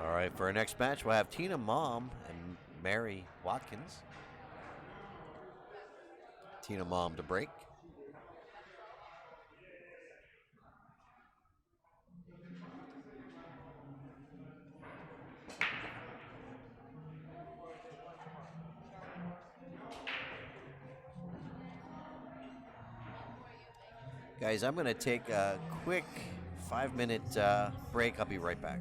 All right, for our next match, we'll have Tina Malm and Mary Watkins. Tina Malm to break. Guys, I'm going to take a quick 5-minute break. I'll be right back.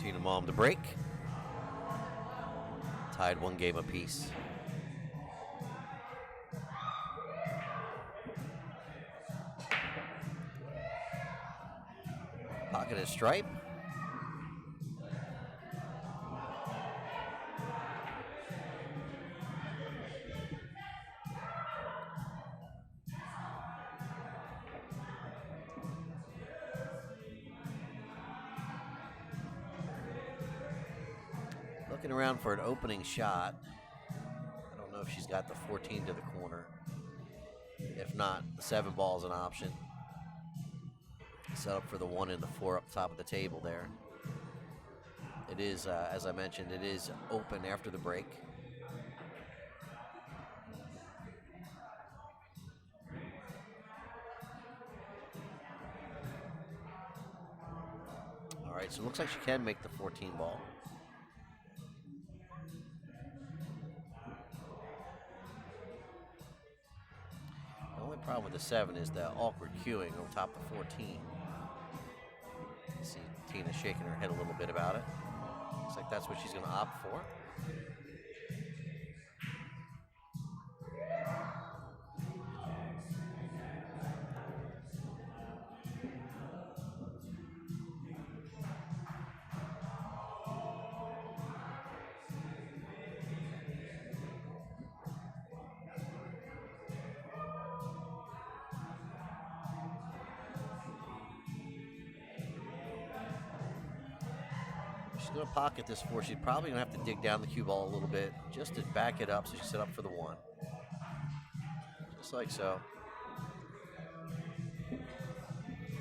Tina Malm to break. Tied 1 game apiece. Pocketed stripe. Looking around for an opening shot. I don't know if she's got the 14 to the corner. If not, the 7 ball is an option. Set up for the 1 and the 4 up top of the table there. It is, as I mentioned, it is open after the break. All right, so it looks like she can make the 14 ball. The only problem with the 7 is the awkward queuing on top of 14. You see Tina shaking her head a little bit about it. Looks like that's what she's going to opt for. She's going to pocket this 4. She's probably going to have to dig down the cue ball a little bit just to back it up so she's set up for the 1. Just like so.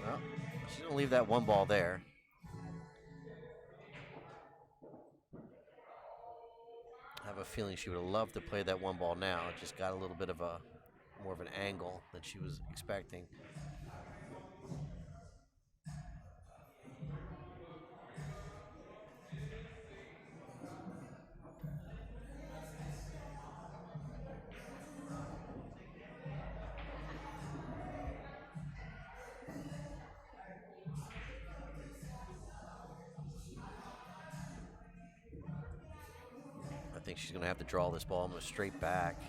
Well, she's going to leave that 1 ball there. I have a feeling she would have loved to play that 1 ball now. It just got a little bit of a more of an angle than she was expecting. I think she's going to have to draw this ball almost straight back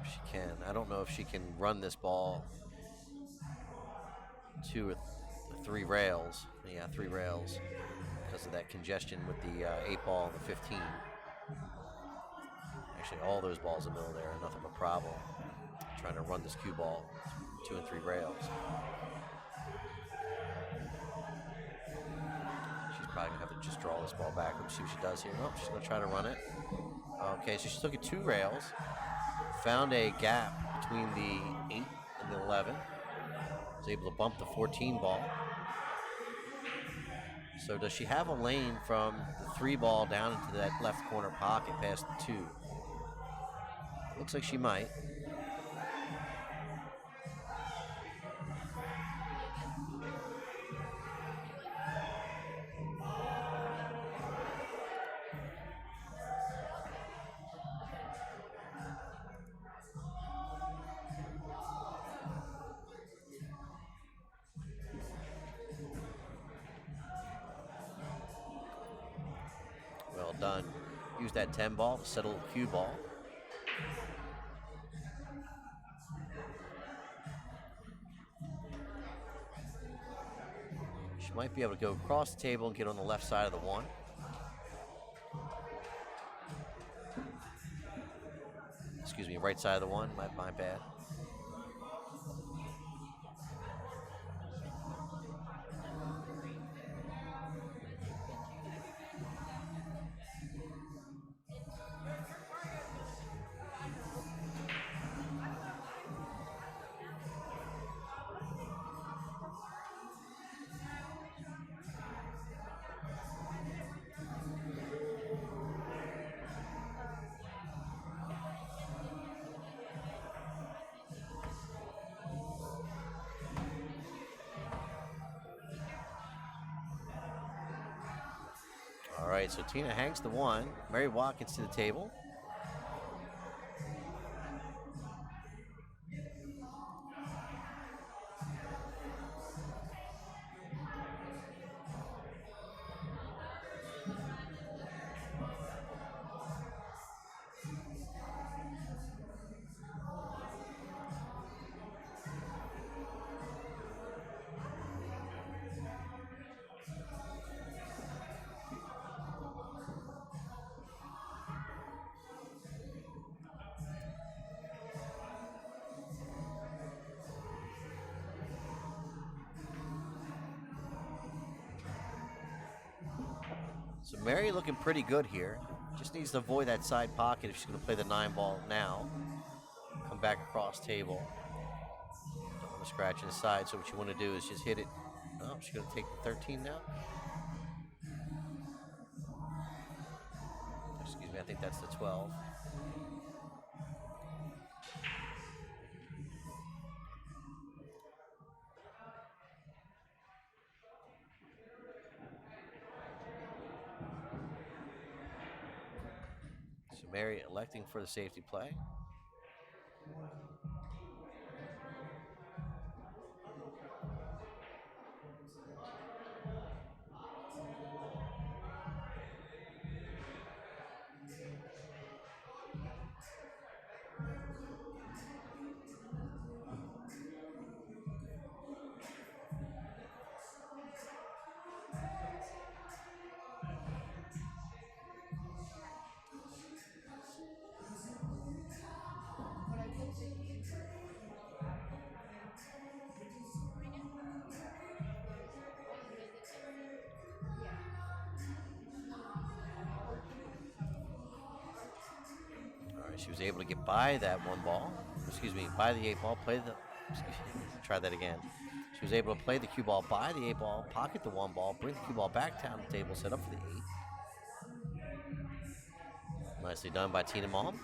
if she can. I don't know if she can run this ball 2 or 3 rails. Yeah, 3 rails because of that congestion with the 8 ball and the 15. Actually, all those balls in the middle there are nothing but problem. Trying to run this cue ball 2 and 3 rails. She's probably going to have to just draw this ball back. Let's see what she does here. Nope, she's going to try to run it. Okay, so she took it 2 rails. Found a gap between the 8 and the 11. Was able to bump the 14 ball. So does she have a lane from the 3 ball down into that left corner pocket past the 2? Looks like she might. Well done. Use that 10 ball to settle the cue ball. She might be able to go across the table and get on the left side of the 1. Excuse me, right side of the 1. My bad. All right, so Tina hangs the 1. Mary Watkins to the table. So Mary looking pretty good here. Just needs to avoid that side pocket if she's going to play the 9-ball now. Come back across table. Don't want to scratch inside, so what you want to do is just hit it. Oh, she's going to take the 13 now. Excuse me, I think that's the 12. So Mary electing for the safety play. All right, she was able to get by that 1-ball. Excuse me, by the 8-ball, play the, excuse me, try that again. She was able to play the cue ball by the 8-ball, pocket the 1-ball, bring the cue ball back down the table, set up for the 8. Nicely done by Tina Malm.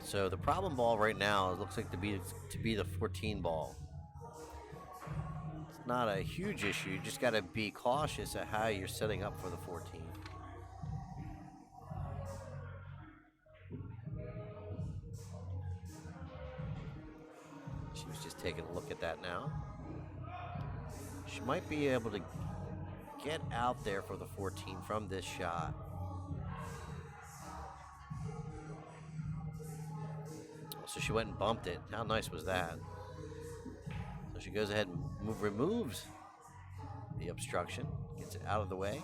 right, so the problem ball right now looks like to be the 14 ball. It's not a huge issue. You just got to be cautious of how you're setting up for the 14. She was just taking a look at that now. She might be able to get out there for the 14 from this shot. So she went and bumped it. How nice was that? So she goes ahead and removes the obstruction, gets it out of the way.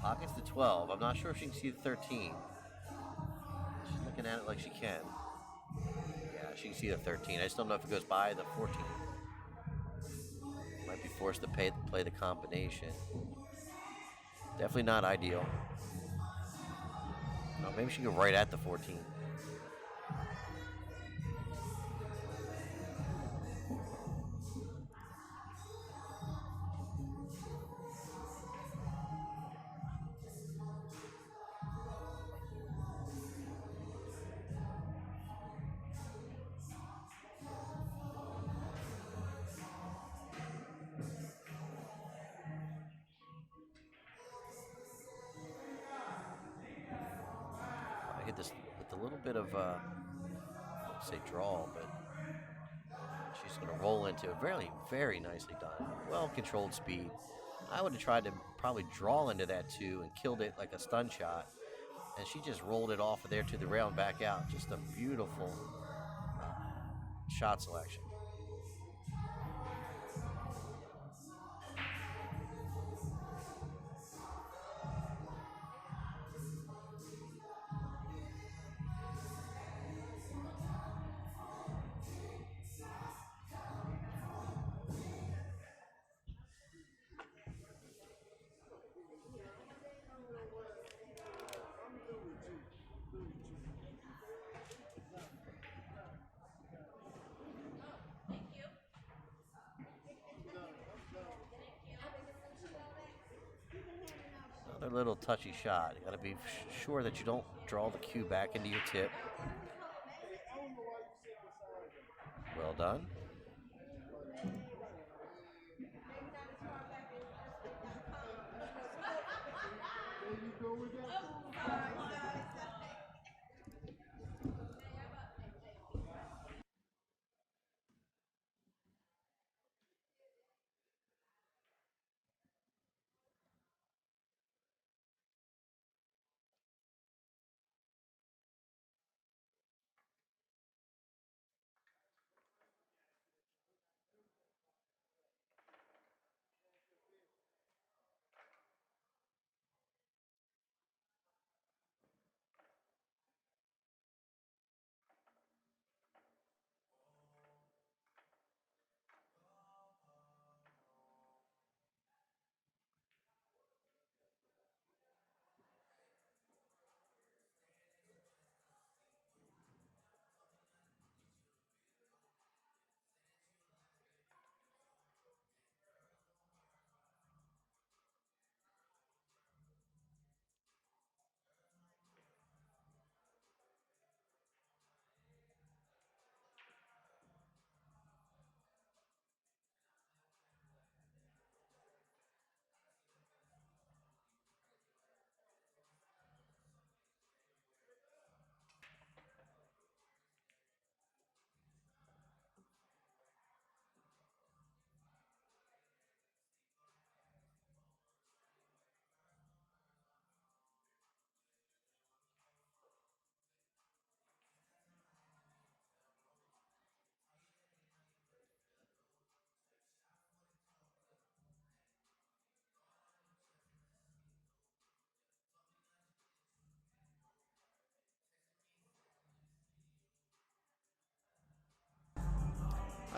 Pockets the 12. I'm not sure if she can see the 13. She's looking at it like she can. Yeah, she can see the 13. I just don't know if it goes by the 14. Might be forced to play the combination. Definitely not ideal. No, maybe she can go right at the 14. I hit this with a little bit of, I won't say draw, but she's going to roll into it. Very, very nicely done. Well-controlled speed. I would have tried to probably draw into that too and killed it like a stun shot. And she just rolled it off of there to the rail and back out. Just a beautiful shot selection. Another little touchy shot. You got to be sure that you don't draw the cue back into your tip. Well done.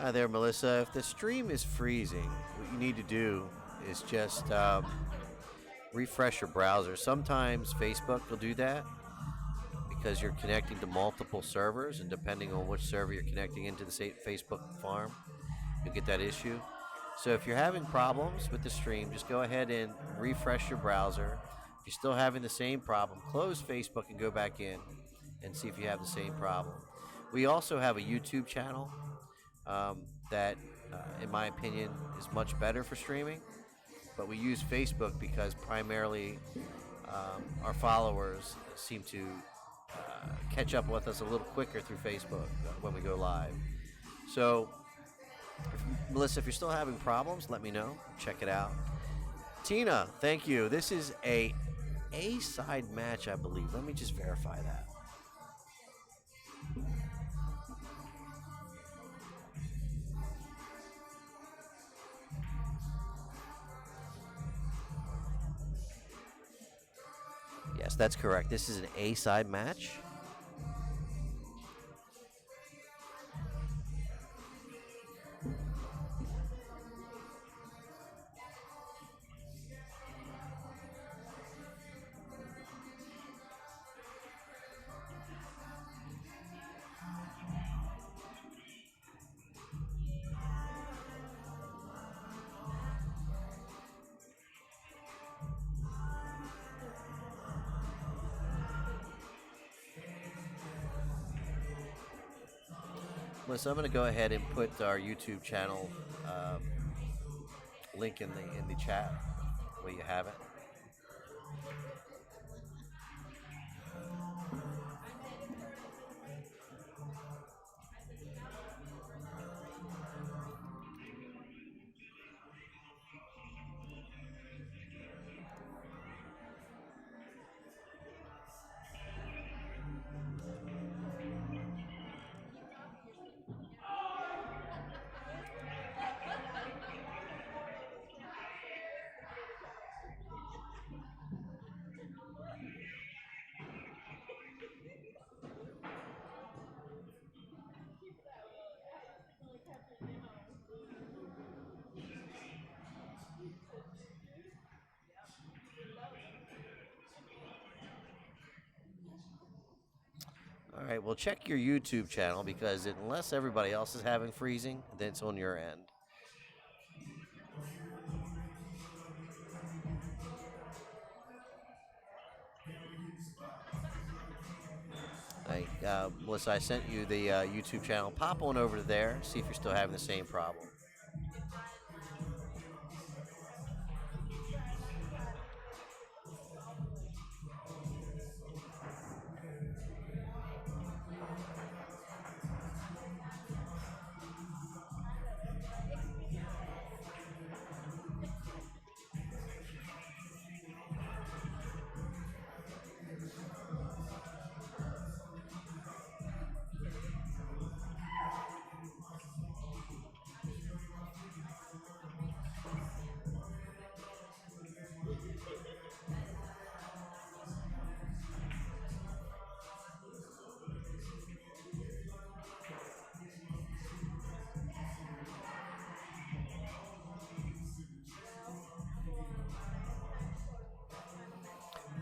Hi there, Melissa. If the stream is freezing, what you need to do is just refresh your browser. Sometimes Facebook will do that because you're connecting to multiple servers, and depending on which server you're connecting into the Facebook farm, you'll get that issue. So if you're having problems with the stream, just go ahead and refresh your browser. If you're still having the same problem, close Facebook and go back in and see if you have the same problem. We also have a YouTube channel that, in my opinion, is much better for streaming. But we use Facebook because primarily our followers seem to catch up with us a little quicker through Facebook when we go live. So, Melissa, if you're still having problems, let me know. Check it out. Tina, thank you. This is a A-side match, I believe. Let me just verify that. Yes, that's correct. This is an A-side match. So I'm going to go ahead and put our YouTube channel link in the chat where you have it. All right, well, check your YouTube channel because unless everybody else is having freezing, then it's on your end. Melissa, I sent you the YouTube channel. Pop on over to there, see if you're still having the same problem.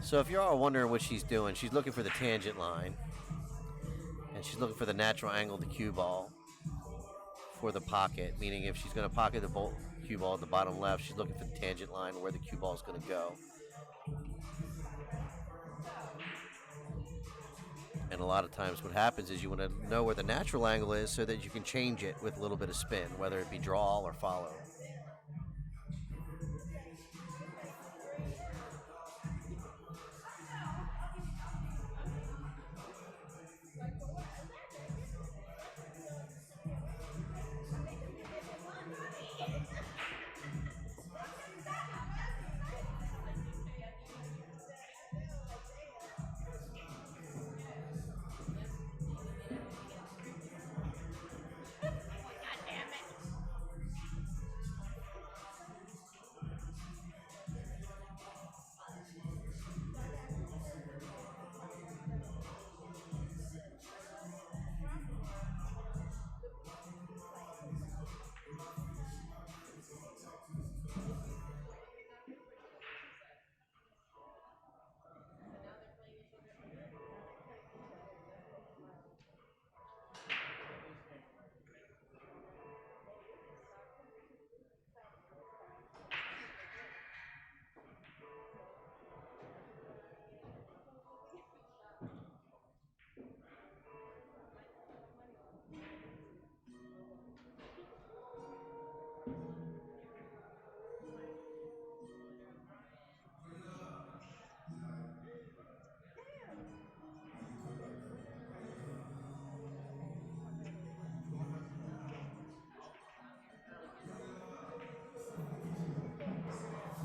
So if you're all wondering what she's doing, she's looking for the tangent line, and she's looking for the natural angle of the cue ball for the pocket, meaning if she's going to pocket the cue ball at the bottom left, she's looking for the tangent line where the cue ball is going to go. And a lot of times what happens is you want to know where the natural angle is so that you can change it with a little bit of spin, whether it be draw or follow.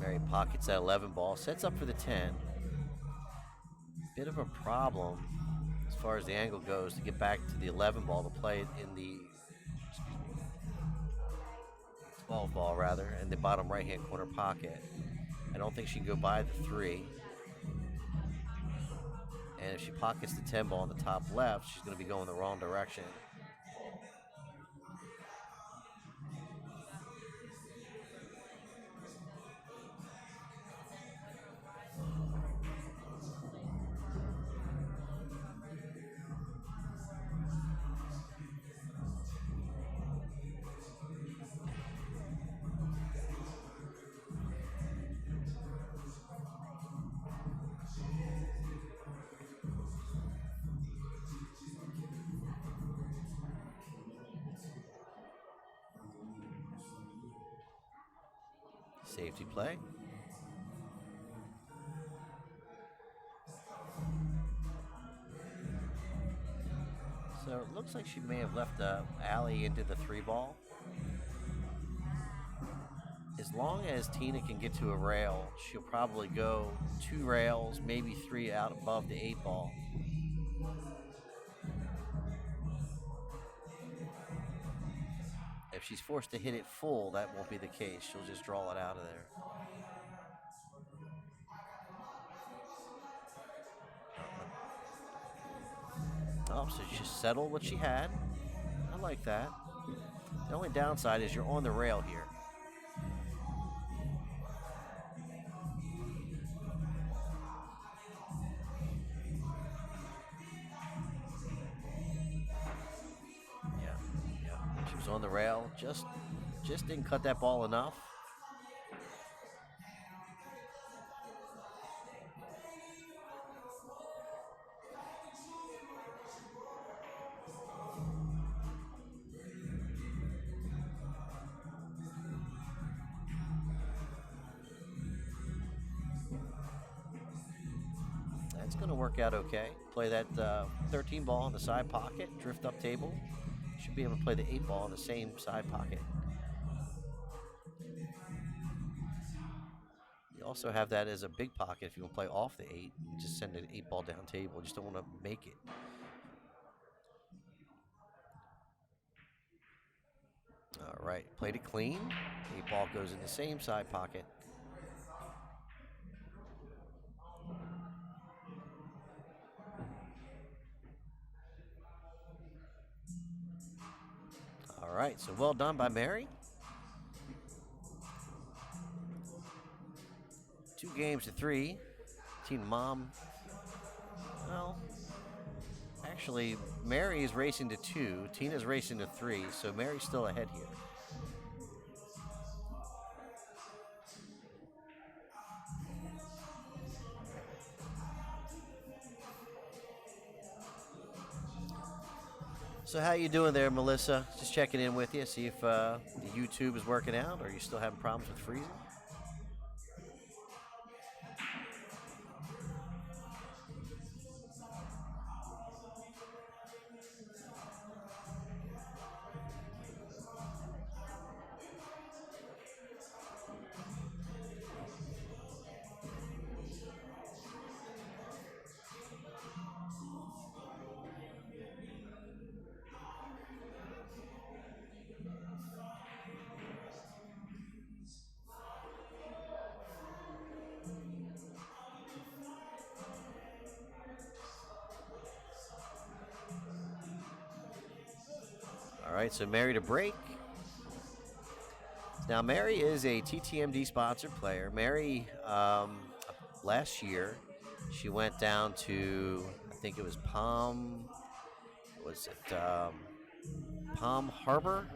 Mary pockets that 11 ball, sets up for the 10. Bit of a problem as far as the angle goes to get back to the 11 ball to play it in the 12 ball rather, in the bottom right-hand corner pocket. I don't think she can go by the 3. And if she pockets the 10 ball on the top left, she's going to be going the wrong direction. Safety play. So it looks like she may have left the alley into the 3 ball. As long as Tina can get to a rail, she'll probably go 2 rails, maybe 3 out above the 8 ball. If she's forced to hit it full, that won't be the case. She'll just draw it out of there. Oh, so she just settled what she had. I like that. The only downside is you're on the rail here. Yeah. She was on the rail. Just didn't cut that ball enough. That's going to work out okay. Play that 13 ball in the side pocket, drift up table. Should be able to play the 8 ball in the same side pocket. You also have that as a big pocket if you want to play off the 8. Just send an 8 ball down table. Just don't want to make it. All right, played it clean. 8 ball goes in the same side pocket. All right, so well done by Mary. 2 games to 3. Team Malm. Well, actually, Mary is racing to 2. Tina's racing to 3, so Mary's still ahead here. So how you doing there, Melissa? Just checking in with you, see if the YouTube is working out, or are you still having problems with freezing? All right, so Mary to break. Now, Mary is a TTMD sponsored player. Mary, last year, she went down to, I think it was Palm Harbor,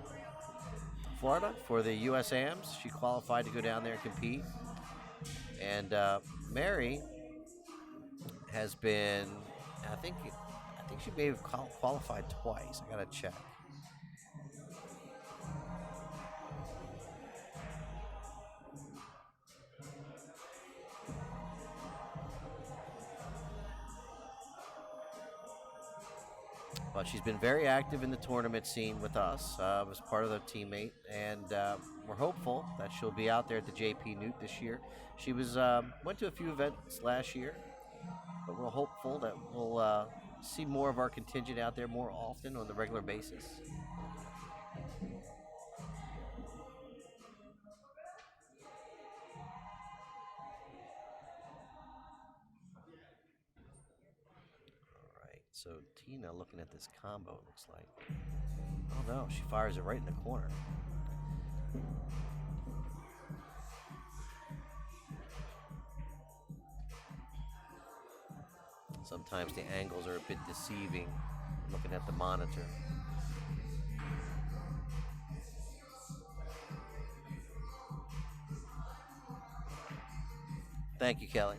Florida, for the USAMs. She qualified to go down there and compete. And Mary has been, I think she may have qualified twice. I gotta check. But she's been very active in the tournament scene with us, as part of the teammate, and we're hopeful that she'll be out there at the JP Newt this year. She was went to a few events last year, but we're hopeful that we'll see more of our contingent out there more often on the regular basis. All right, so Tina looking at this combo, it looks like. Oh no, she fires it right in the corner. Sometimes the angles are a bit deceiving looking at the monitor. Thank you, Kelly.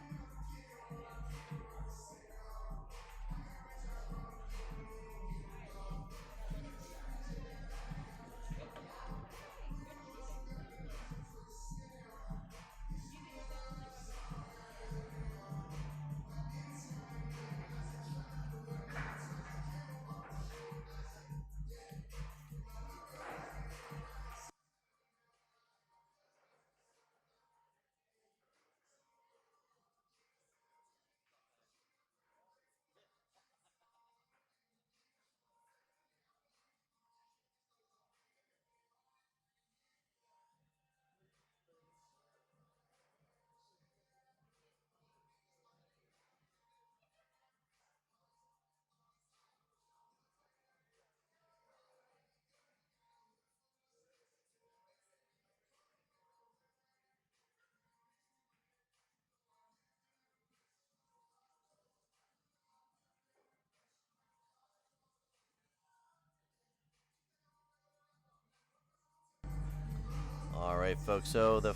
All right, folks. So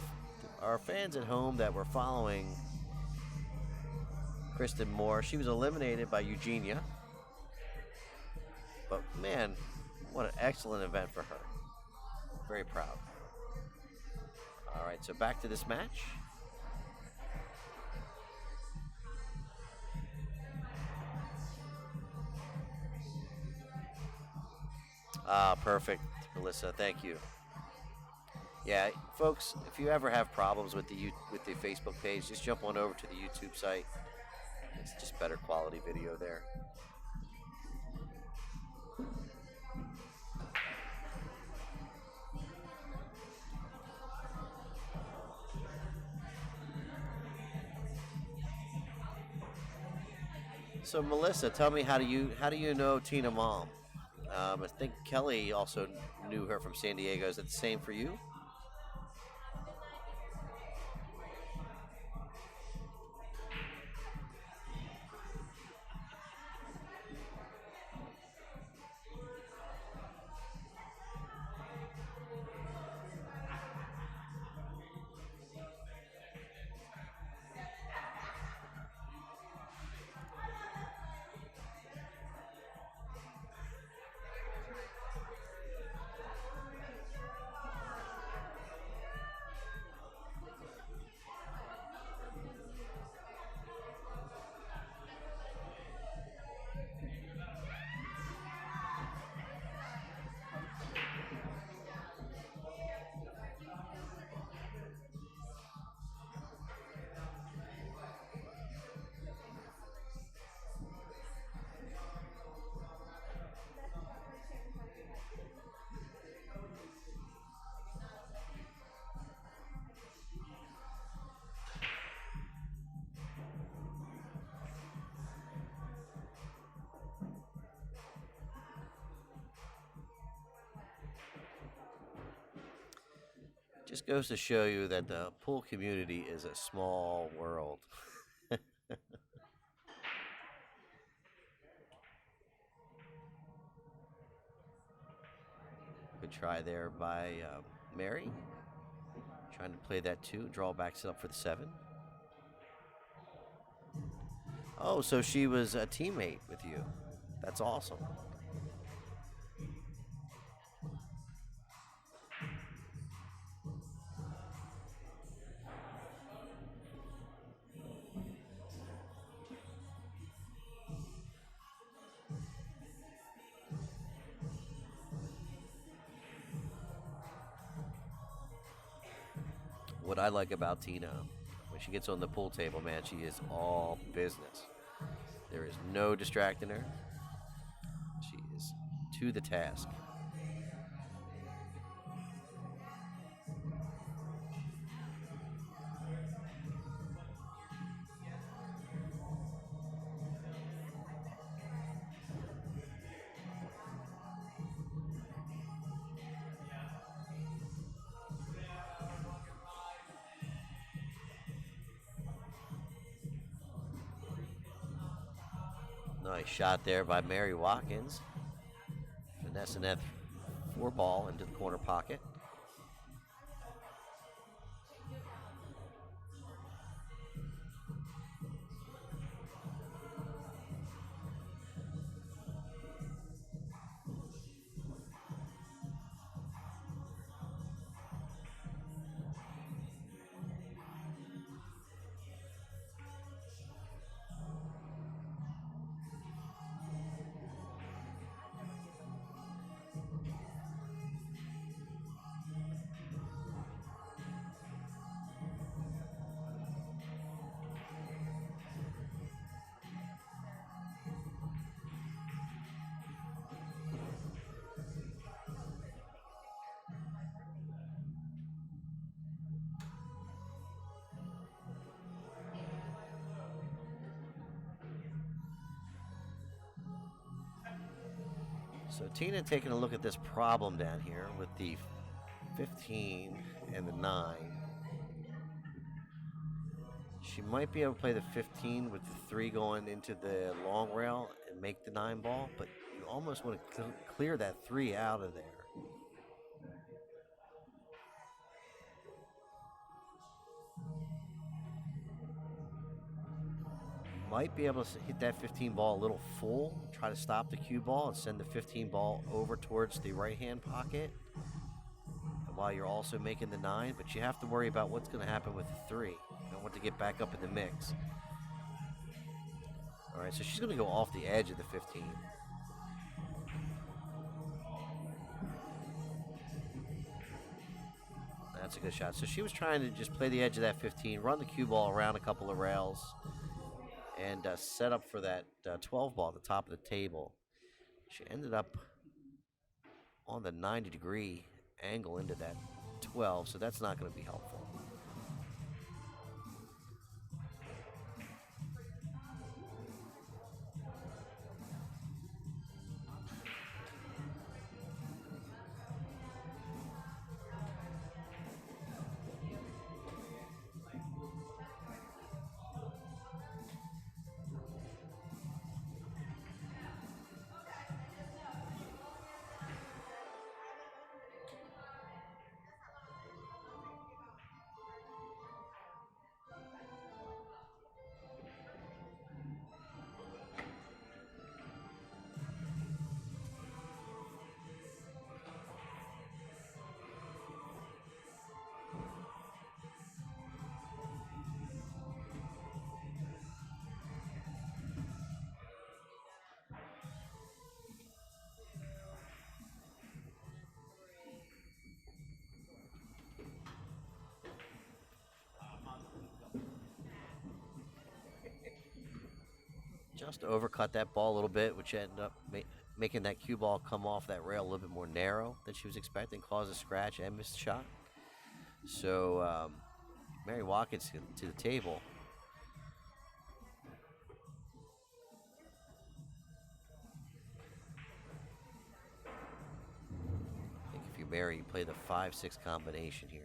our fans at home that were following Kristen Moore, she was eliminated by Eugenia. But man, what an excellent event for her. Very proud. All right, so back to this match. Ah, perfect, Melissa. Thank you. Yeah, folks, if you ever have problems with the Facebook page, just jump on over to the YouTube site. It's just better quality video there. So Melissa, tell me, how do you know Tina Malm? I think Kelly also knew her from San Diego. Is it the same for you? Just goes to show you that the pool community is a small world. Good try there by Mary. Trying to play that 2. Draw backs it up for the 7. Oh, so she was a teammate with you. That's awesome. What I like about Tina, when she gets on the pool table, man, she is all business. There is no distracting her. She is to the task. Nice shot there by Mary Watkins. Finessing that 4 ball into the corner pocket. So Tina taking a look at this problem down here with the 15 and the 9. She might be able to play the 15 with the 3 going into the long rail and make the 9 ball, but you almost want to clear that 3 out of there. Might be able to hit that 15 ball a little full, try to stop the cue ball and send the 15 ball over towards the right-hand pocket while you're also making the 9, but you have to worry about what's going to happen with the 3. You don't want to get back up in the mix. All right, so she's going to go off the edge of the 15. That's a good shot. So she was trying to just play the edge of that 15, run the cue ball around a couple of rails, and set up for that 12 ball at the top of the table. She ended up on the 90-degree angle into that 12, so that's not going to be helpful. Just overcut that ball a little bit, which ended up making that cue ball come off that rail a little bit more narrow than she was expecting, caused a scratch and missed shot. So Mary Watkins to the table. I think if you're Mary, you play the 5-6 combination here.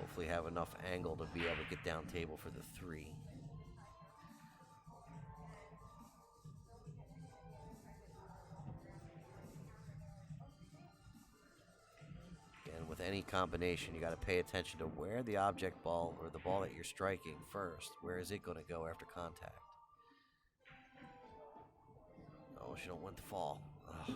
Hopefully have enough angle to be able to get down table for the 3. And with any combination, you got to pay attention to where the object ball or the ball that you're striking first, where is it going to go after contact? Oh, she don't want the fall. Ugh.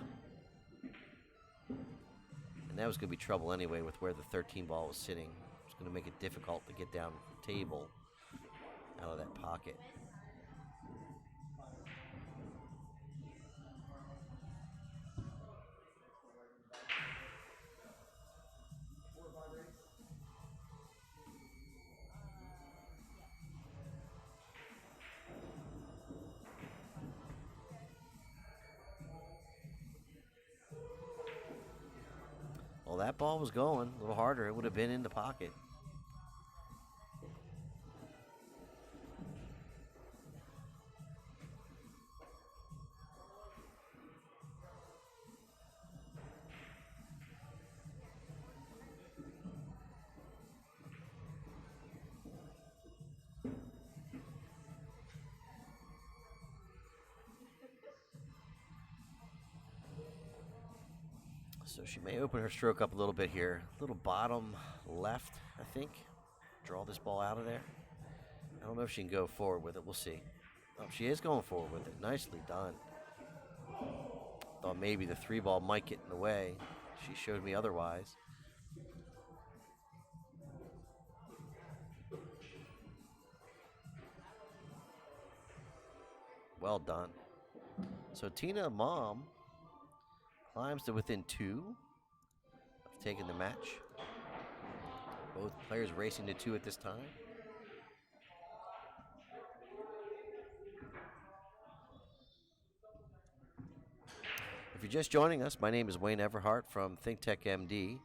And that was going to be trouble anyway with where the 13 ball was sitting. It's going to make it difficult to get down the table out of that pocket. Well, that ball was going a little harder. It would have been in the pocket. So she may open her stroke up a little bit here. A little bottom left, I think. Draw this ball out of there. I don't know if she can go forward with it. We'll see. Oh, she is going forward with it. Nicely done. Thought maybe the 3 ball might get in the way. She showed me otherwise. Well done. So Tina Malm climbs to within 2 of taking the match. Both players racing to 2 at this time. If you're just joining us, my name is Wayne Everhart from ThinkTechMD.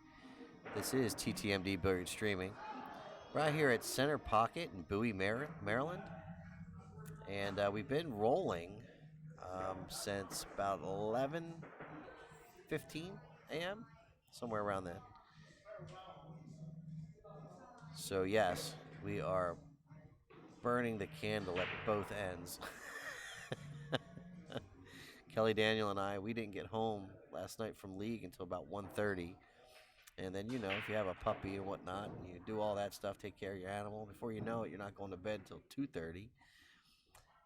This is TTMD Billiards Streaming. Right here at Center Pocket in Bowie, Maryland. And we've been rolling since about 11:15 a.m., somewhere around then. So yes, we are burning the candle at both ends. Kelly, Daniel, and I, we didn't get home last night from league until about 1:30. And then, you know, if you have a puppy and whatnot, and you do all that stuff, take care of your animal, before you know it, you're not going to bed until 2:30.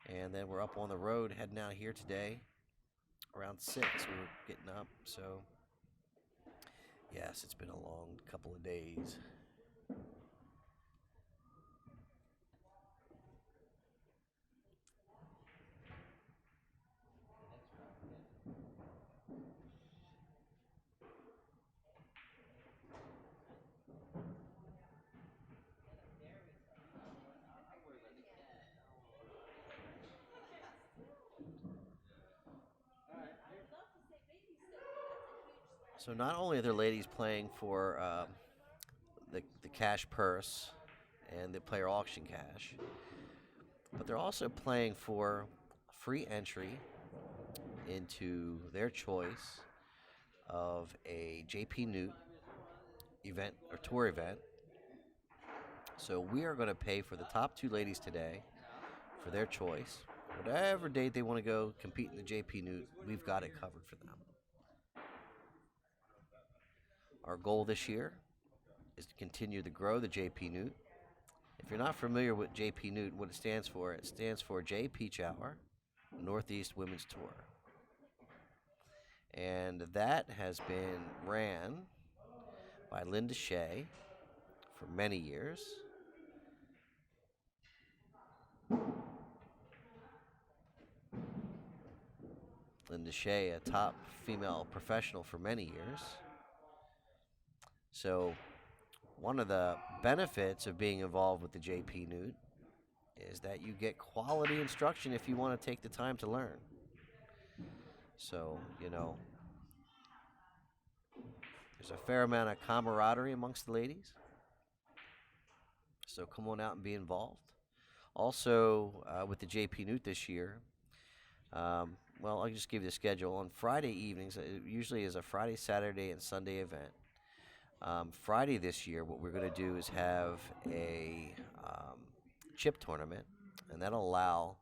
And then we're up on the road heading out here today. Around 6, we were getting up. So, yes, it's been a long couple of days. So not only are there ladies playing for the cash purse and the player auction cash, but they're also playing for free entry into their choice of a JP Newt event or tour event. So we are going to pay for the top 2 ladies today for their choice. Whatever date they want to go compete in the JP Newt, we've got it covered for them. Our goal this year is to continue to grow the JP Newt. If you're not familiar with JP Newt, what it stands for J. Peach Hour, Northeast Women's Tour. And that has been ran by Linda Shea for many years. Linda Shea, a top female professional for many years. So one of the benefits of being involved with the JP Newt is that you get quality instruction if you want to take the time to learn. So, you know, there's a fair amount of camaraderie amongst the ladies. So come on out and be involved. Also, with the JP Newt this year, well, I'll just give you the schedule. On Friday evenings, it usually is a Friday, Saturday, and Sunday event. Friday this year, what we're going to do is have a chip tournament, and that'll allow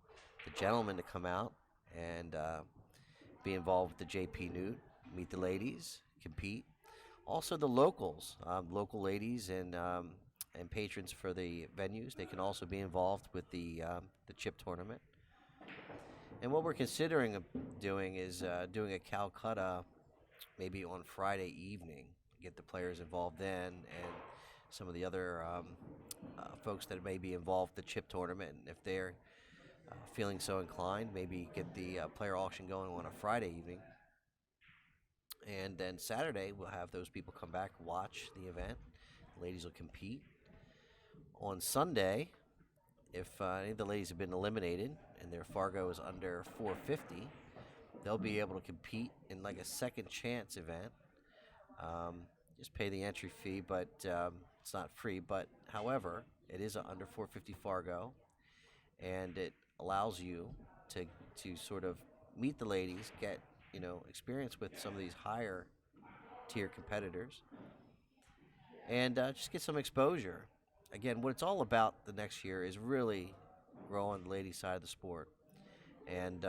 the gentlemen to come out and be involved with the JP Newt, meet the ladies, compete. Also the locals, local ladies and patrons for the venues, they can also be involved with the chip tournament. And what we're considering doing is doing a Calcutta maybe on Friday evening, get the players involved then, and some of the other folks that may be involved with the chip tournament, and if they're feeling so inclined, maybe get the player auction going on a Friday evening. And then Saturday, we'll have those people come back, watch the event. The ladies will compete. On Sunday, if any of the ladies have been eliminated and their Fargo is under 450, they'll be able to compete in like a second chance event. Just pay the entry fee, but it's not free. But however, it is a under 450 Fargo, and it allows you to sort of meet the ladies, get experience with some of these higher tier competitors, and just get some exposure. Again, what it's all about the next year is really growing the ladies' side of the sport and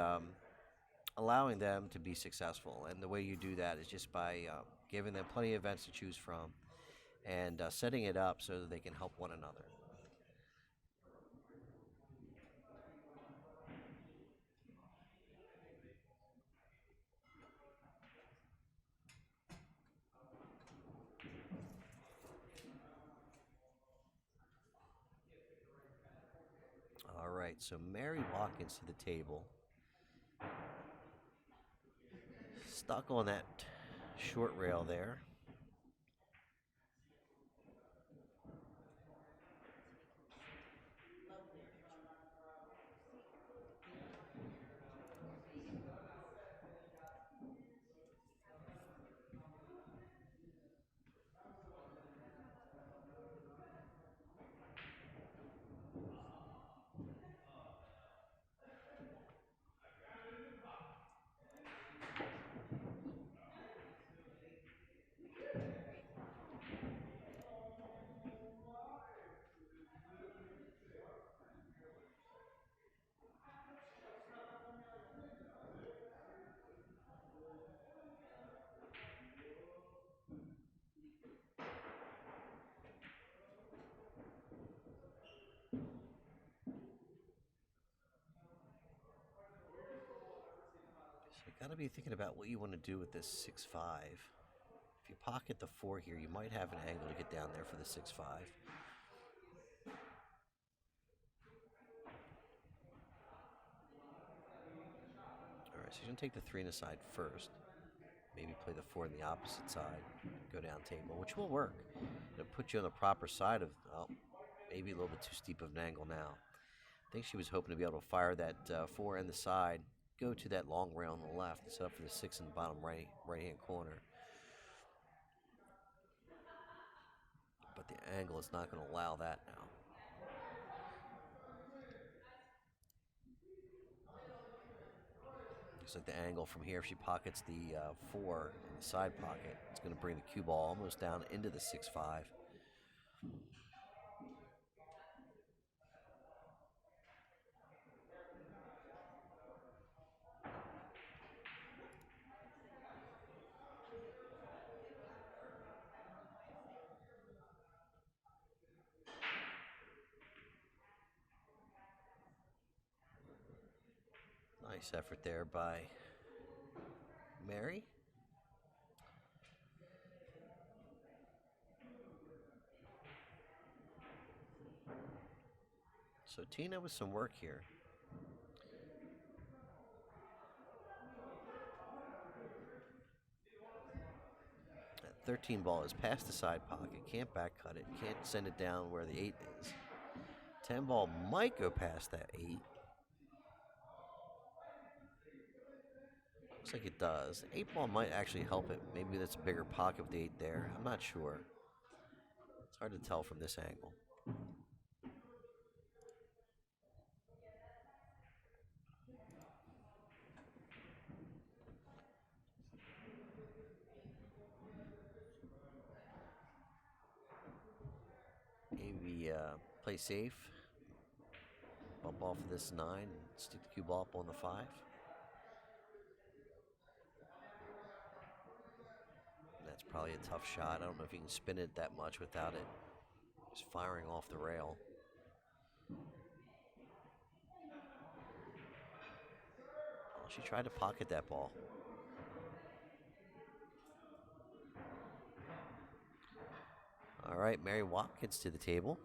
allowing them to be successful. And the way you do that is just by giving them plenty of events to choose from and setting it up so that they can help one another. All right, so Mary Watkins to the table. Stuck on that short rail there. So you got to be thinking about what you want to do with this 6-5. If you pocket the 4 here, you might have an angle to get down there for the 6-5. All right, so you're going to take the 3 in the side first. Maybe play the 4 on the opposite side, go down table, which will work. It'll put you on the proper side of, well, maybe a little bit too steep of an angle now. I think she was hoping to be able to fire that 4 in the side, go to that long rail on the left, and set up for the 6 in the bottom right-hand corner. But the angle is not going to allow that now. Looks like the angle from here, if she pockets the 4 in the side pocket, it's going to bring the cue ball almost down into the 6-5. Nice effort there by Mary. So Tina with some work here. That 13 ball is past the side pocket, can't back cut it, can't send it down where the 8 is. 10 ball might go past that 8. Looks like it does. The 8 ball might actually help it. Maybe that's a bigger pocket with the 8 there. I'm not sure. It's hard to tell from this angle. Maybe play safe. Bump off of this 9 and stick the cue ball up on the 5. That's probably a tough shot. I don't know if you can spin it that much without it just firing off the rail. Well, she tried to pocket that ball. All right, Mary Watkins to the table.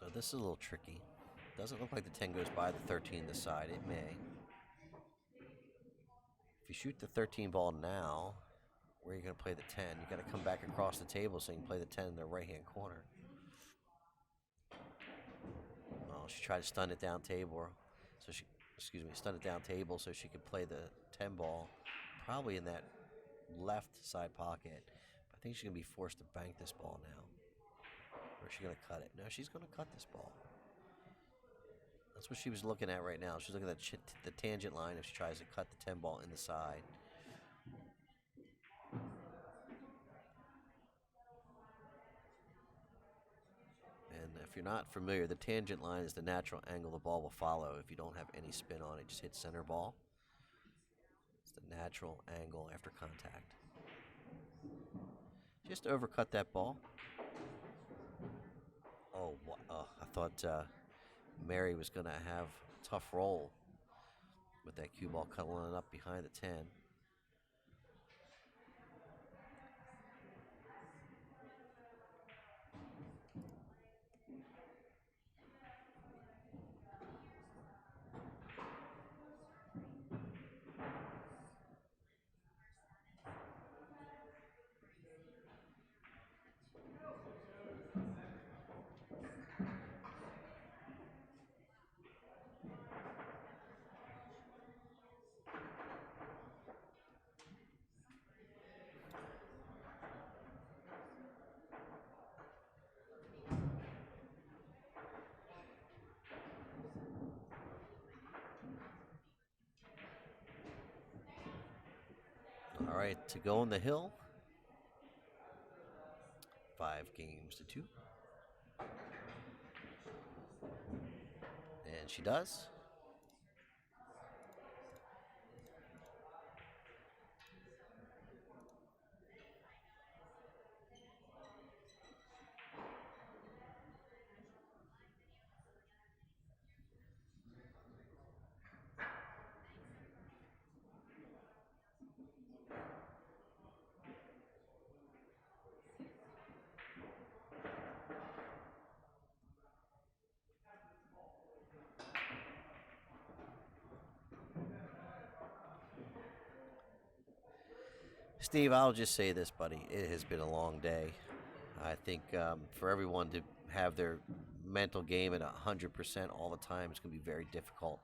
So this is a little tricky. Doesn't look like the 10 goes by the 13 this side. It may. If you shoot the 13 ball now, where are you going to play the 10? You got to come back across the table so you can play the 10 in the right-hand corner. Well, she tried to stun it down table, so stun it down table so she could play the 10 ball, probably in that left side pocket. I think she's going to be forced to bank this ball now. Or is she going to cut it? No, she's going to cut this ball. That's what she was looking at right now. She's looking at the tangent line if she tries to cut the 10 ball in the side. And if you're not familiar, the tangent line is the natural angle the ball will follow if you don't have any spin on it. Just hit center ball. It's the natural angle after contact. Just overcut that ball. Oh, I thought Mary was going to have a tough roll with that cue ball cuddling up behind the 10. All right, to go on the hill. 5 games to 2. And she does. Steve, I'll just say this, buddy. It has been a long day. I think for everyone to have their mental game at 100% all the time is going to be very difficult.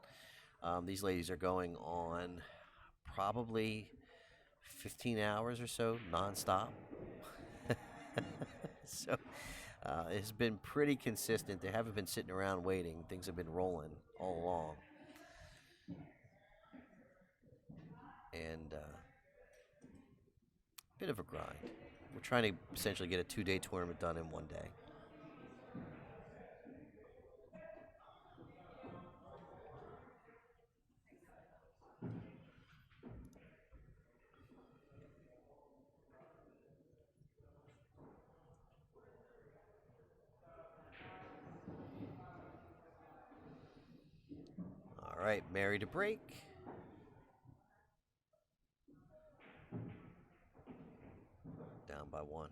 These ladies are going on probably 15 hours or so nonstop. So it's been pretty consistent. They haven't been sitting around waiting. Things have been rolling all along. And bit of a grind. We're trying to essentially get a 2-day tournament done in 1 day. All right, Mary to break. Down by 1.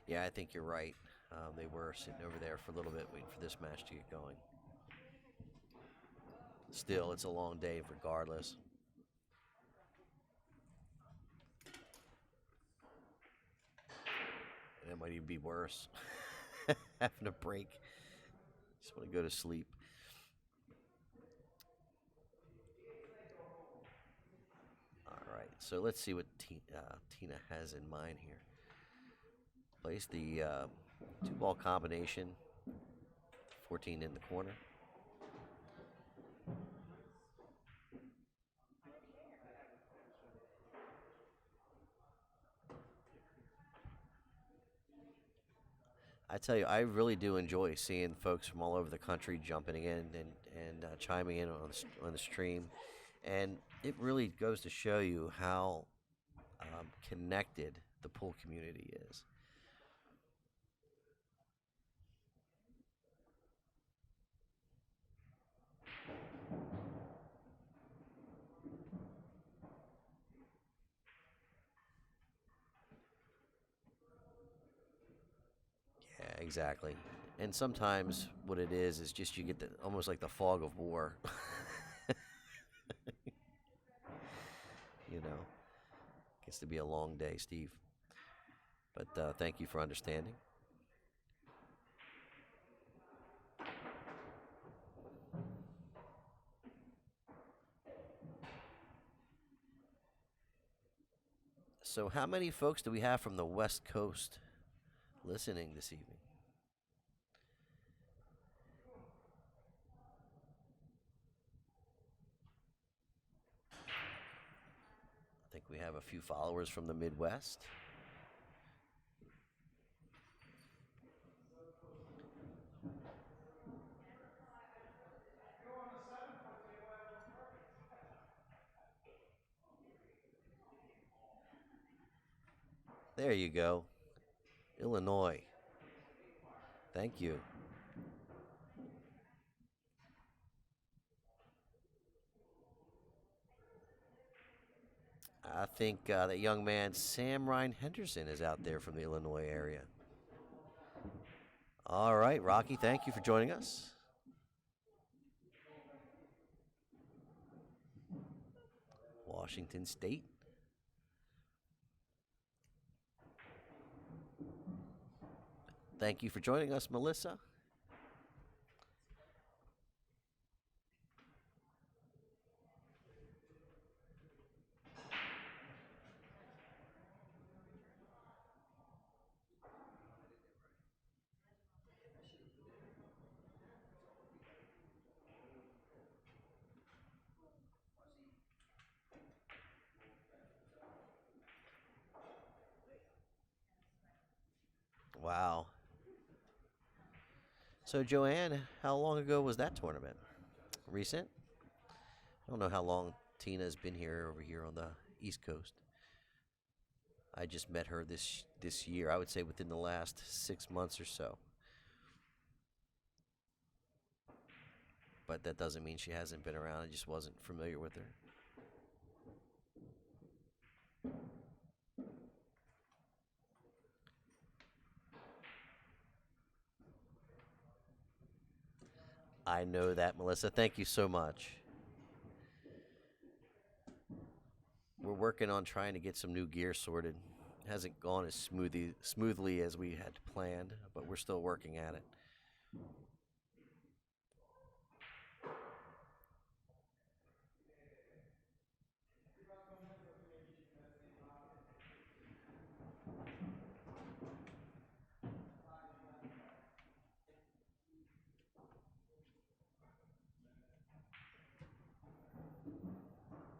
Yeah, I think you're right. They were sitting over there for a little bit waiting for this match to get going. Still, it's a long day regardless. And it might even be worse. Having a break. Just want to go to sleep. All right, so let's see what Tina has in mind here. Place the 2-ball combination, 14 in the corner. I tell you, I really do enjoy seeing folks from all over the country jumping in and chiming in on the stream. And it really goes to show you how connected the pool community is. exactly. And sometimes what it is just you get almost like the fog of war. you know, gets to be a long day, Steve. But thank you for understanding. So, how many folks do we have from the West Coast listening this evening? I think we have a few followers from the Midwest. There you go. Illinois. Thank you. I think that young man, Sam Ryan Henderson, is out there from the Illinois area. All right, Rocky, thank you for joining us. Washington State. Thank you for joining us, Melissa. Wow. So, Joanne, how long ago was that tournament? Recent? I don't know how long Tina's been here over here on the East Coast. I just met her this year. I would say within the last 6 months or so. But that doesn't mean she hasn't been around. I just wasn't familiar with her. I know that, Melissa. Thank you so much. We're working on trying to get some new gear sorted. It hasn't gone as smoothly as we had planned, but we're still working at it.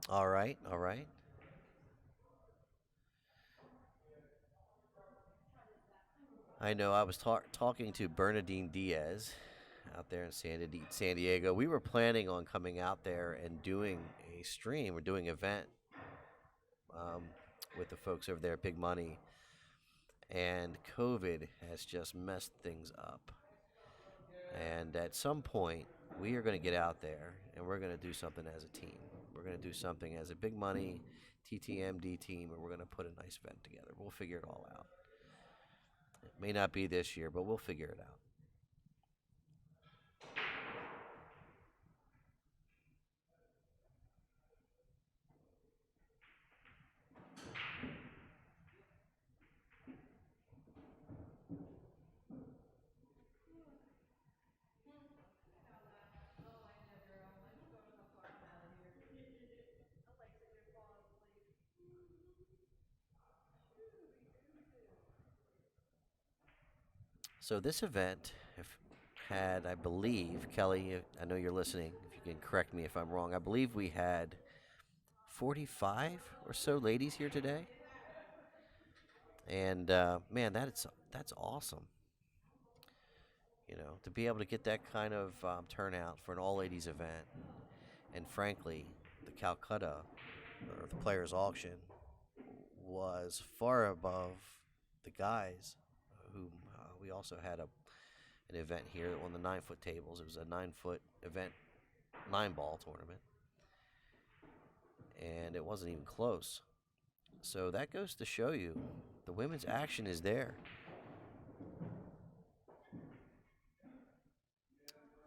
All right, all right. I know I was talking to Bernadine Diaz out there in San Diego. We were planning on coming out there and doing a stream. We're doing an event um, with the folks over there at Big Money, and COVID has just messed things up. And at some point, we are going to get out there and we're going to do something as a team. We're going to do something as a Big Money TTMD team, and we're going to put a nice event together. We'll figure it all out. It may not be this year, but we'll figure it out. So this event had, I believe, Kelly, I know you're listening. If you can correct me if I'm wrong, I believe we had 45 or so ladies here today. And man, that's awesome. To be able to get that kind of turnout for an all-ladies event, and frankly, the Calcutta or the Players Auction was far above the guys who we also had an event here on the 9-foot tables. It was a 9-foot event, 9-ball tournament, and it wasn't even close. So that goes to show you the women's action is there.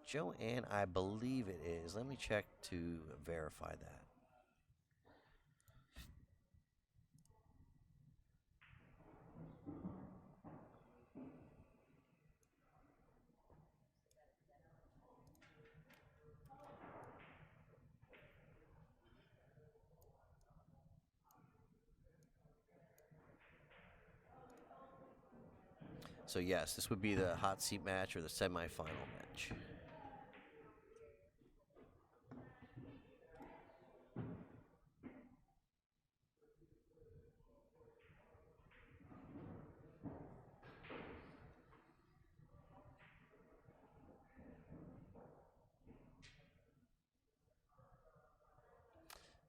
Joanne, I believe it is. Let me check to verify that. So yes, this would be the hot seat match or the semifinal match.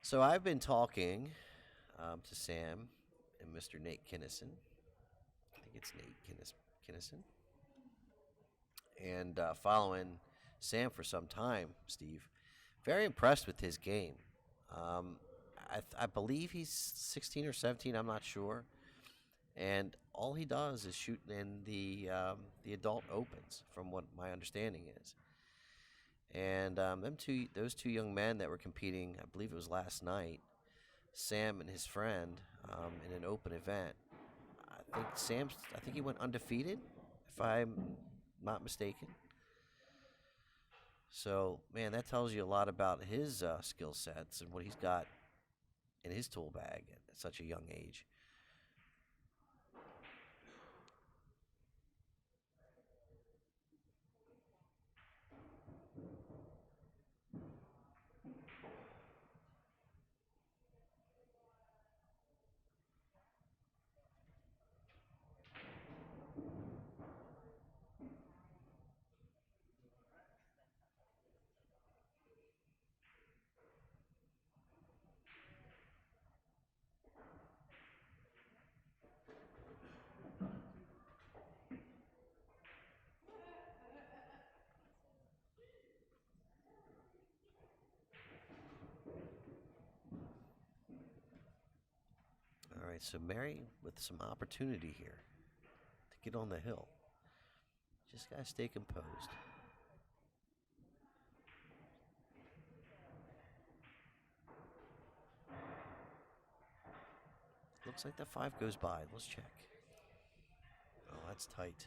So I've been talking to Sam and Mr. Nate Kinnison. I think it's Nate Kinnison. And following Sam for some time, Steve. Very impressed with his game. Um, I believe he's 16 or 17. I'm not sure. And all he does is shoot in the adult opens, from what my understanding is. And those two young men that were competing, I believe it was last night, Sam and his friend, in an open event. I think he went undefeated, if I'm not mistaken. So, man, that tells you a lot about his skill sets and what he's got in his tool bag at such a young age. All right, so Mary with some opportunity here to get on the hill. Just got to stay composed. Looks like the 5 goes by. Let's check. Oh, that's tight.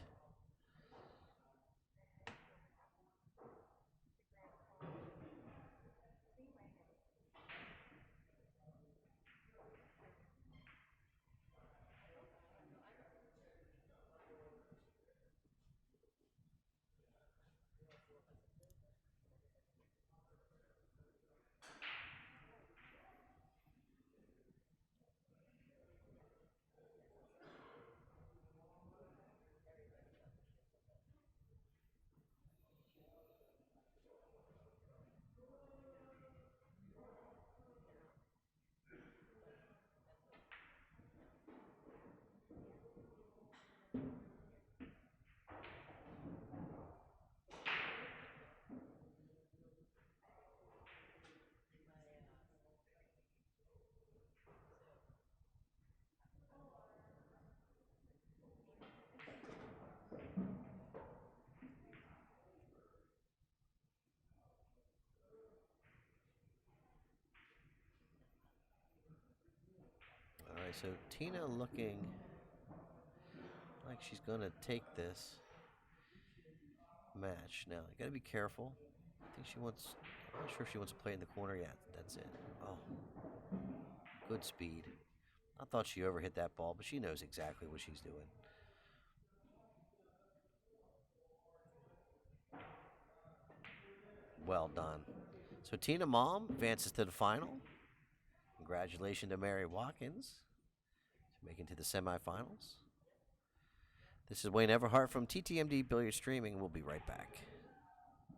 All right, so Tina looking like she's going to take this match. Now, you got to be careful. I think she wants, I'm not sure if she wants to play in the corner yet. That's it. Oh, good speed. I thought she overhit that ball, but she knows exactly what she's doing. Well done. So Tina Malm advances to the final. Congratulations to Mary Watkins, making to the semifinals. This is Wayne Everhart from TTMD Billiards Streaming. We'll be right back.